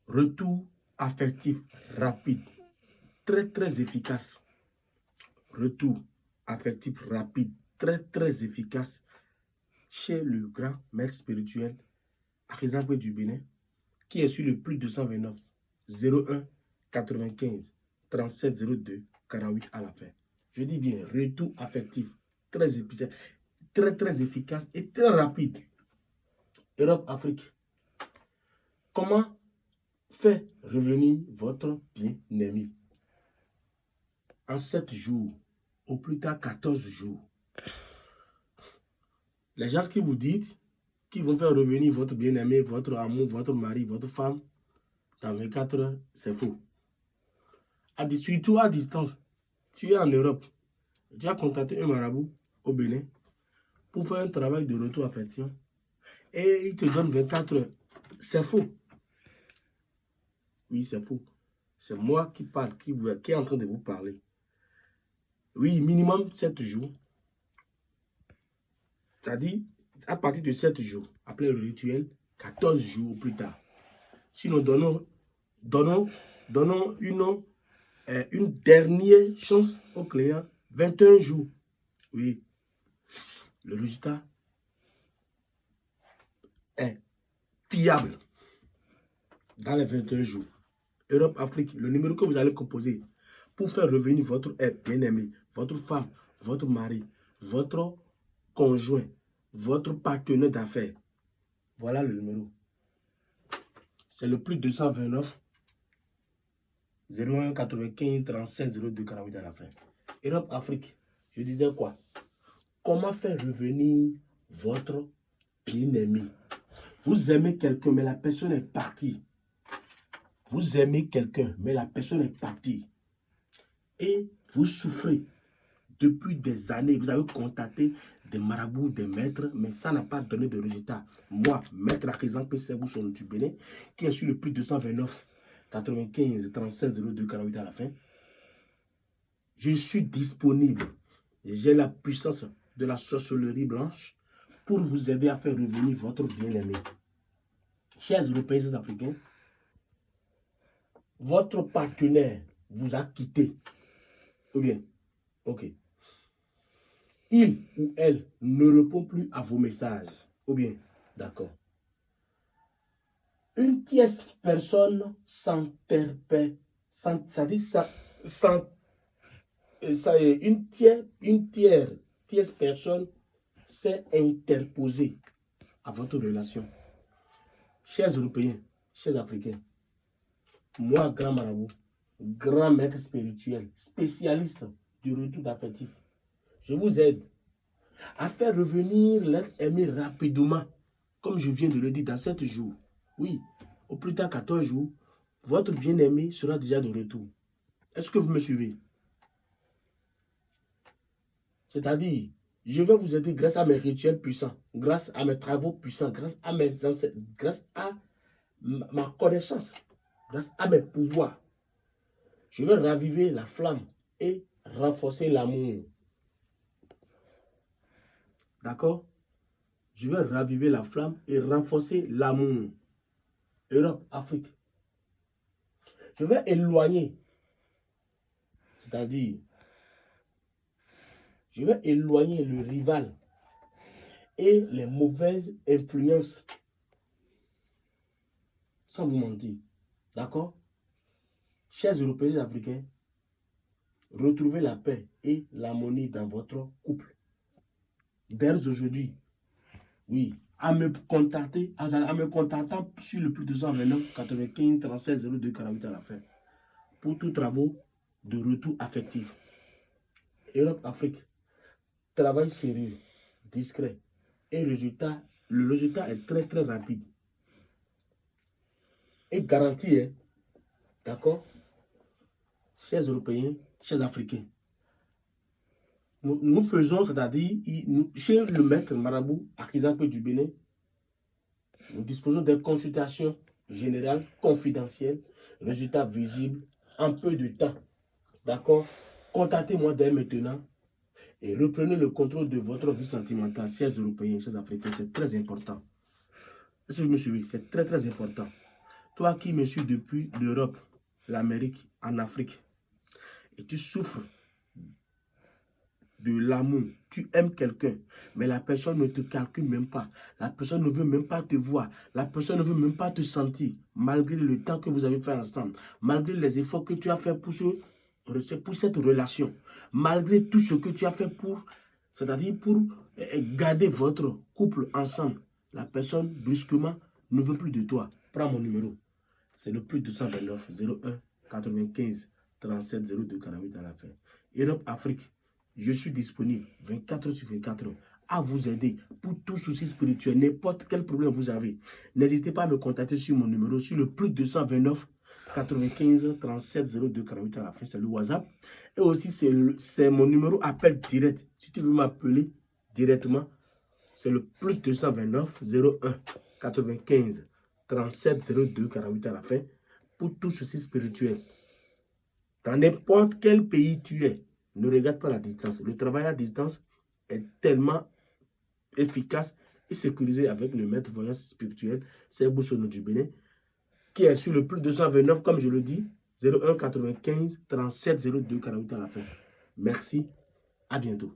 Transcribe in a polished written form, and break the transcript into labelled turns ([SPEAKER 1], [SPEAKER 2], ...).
[SPEAKER 1] Retour affectif rapide, très efficace. Retour affectif rapide, très efficace chez le grand maître spirituel Arizakwe du Bénin, qui est sur le plus 229 01 95 37 02 48 à la fin. Je dis bien retour affectif, très efficace, très efficace et très rapide. Europe, Afrique. Comment faire revenir votre bien-aimé en 7 jours, au plus tard 14 jours? Les gens qui vous disent qu'ils vont faire revenir votre bien-aimé, votre amour, votre mari, votre femme dans 24 heures, c'est faux. Surtout à distance. Tu es en Europe. Tu as contacté un marabout au Bénin pour faire un travail de retour affection et il te donne 24 heures. C'est faux. Oui, c'est faux. C'est moi qui parle, qui est en train de vous parler. Oui, minimum 7 jours. C'est-à-dire, à partir de 7 jours, après le rituel, 14 jours plus tard. Sinon, donnons une dernière chance au client, 21 jours. Oui, le résultat est fiable dans les 21 jours. Europe, Afrique, le numéro que vous allez composer pour faire revenir votre bien-aimé, votre femme, votre mari, votre conjoint, votre partenaire d'affaires. Voilà le numéro. C'est le plus 229 01 95 37 02 48 à la fin. Europe, Afrique, je disais quoi? Comment faire revenir votre bien-aimé? Vous aimez quelqu'un, mais la personne est partie. Vous aimez quelqu'un, mais la personne est partie. Et vous souffrez depuis des années. Vous avez contacté des marabouts, des maîtres, mais ça n'a pas donné de résultat. Moi, maître Arizakwe Sebou du Bénin, qui est sur le plus 229 95 37 02 48 à la fin, je suis disponible. J'ai la puissance de la sorcellerie blanche pour vous aider à faire revenir votre bien-aimé. Chers Européens et Africains, votre partenaire vous a quitté. Ou bien, ok. Il ou elle ne répond plus à vos messages. Ou bien, d'accord. Une tierce personne s'interpelle, une tierce personne s'est interposée à votre relation. Chers Européens, chers Africains, moi, grand marabout, grand maître spirituel, spécialiste du retour affectif, je vous aide à faire revenir l'être aimé rapidement, comme je viens de le dire, dans 7 jours. Oui, au plus tard 14 jours, votre bien-aimé sera déjà de retour. Est-ce que vous me suivez? C'est-à-dire, je vais vous aider grâce à mes rituels puissants, grâce à mes travaux puissants, grâce à mes ancêtres, grâce à ma connaissance, grâce à mes pouvoirs. Je vais raviver la flamme et renforcer l'amour. D'accord? Je vais raviver la flamme et renforcer l'amour. Europe, Afrique. Je vais éloigner, c'est-à-dire, je vais éloigner le rival et les mauvaises influences. Sans vous mentir. D'accord? Chers Européens et Africains, retrouvez la paix et l'harmonie dans votre couple. Dès aujourd'hui, oui, en me contactant sur le plus 229 95 37 02 48 à la fin pour tous travaux de retour affectif. Europe, Afrique, travail sérieux, discret et le résultat est très rapide et garanti, hein? D'accord? Chers Européens, chers Africains, nous faisons, c'est-à-dire, chez le maître marabout Arizakwe du Bénin, nous disposons des consultations générales, confidentielles, résultats visibles, en peu de temps. D'accord? Contactez-moi dès maintenant et reprenez le contrôle de votre vie sentimentale, chers Européens, chers Africains, c'est très important. Est-ce que vous me suivez? C'est très important. Toi qui me suis depuis l'Europe, l'Amérique, en Afrique, et tu souffres de l'amour, tu aimes quelqu'un, mais la personne ne te calcule même pas, la personne ne veut même pas te voir, la personne ne veut même pas te sentir, malgré le temps que vous avez fait ensemble, malgré les efforts que tu as fait pour cette relation, malgré tout ce que tu as fait pour, c'est-à-dire pour garder votre couple ensemble, la personne brusquement ne veut plus de toi. Prends mon numéro, c'est le plus 229 01 95 37 02 48 à la fin. Europe, Afrique. Je suis disponible 24 sur 24 à vous aider pour tout souci spirituel, n'importe quel problème vous avez. N'hésitez pas à me contacter sur mon numéro, sur le plus 229 95 37 02 48 à la fin, c'est le WhatsApp. Et aussi, c'est mon numéro appel direct. Si tu veux m'appeler directement, c'est le plus 229 01 95 37 02 48 à la fin pour tout souci spirituel. Dans n'importe quel pays tu es, ne regarde pas la distance. Le travail à distance est tellement efficace et sécurisé avec le maître voyant spirituel, c'est Boussono du Bénin, qui est sur le plus 229, comme je le dis, 01 95 37 02 48 à la fin. Merci, à bientôt.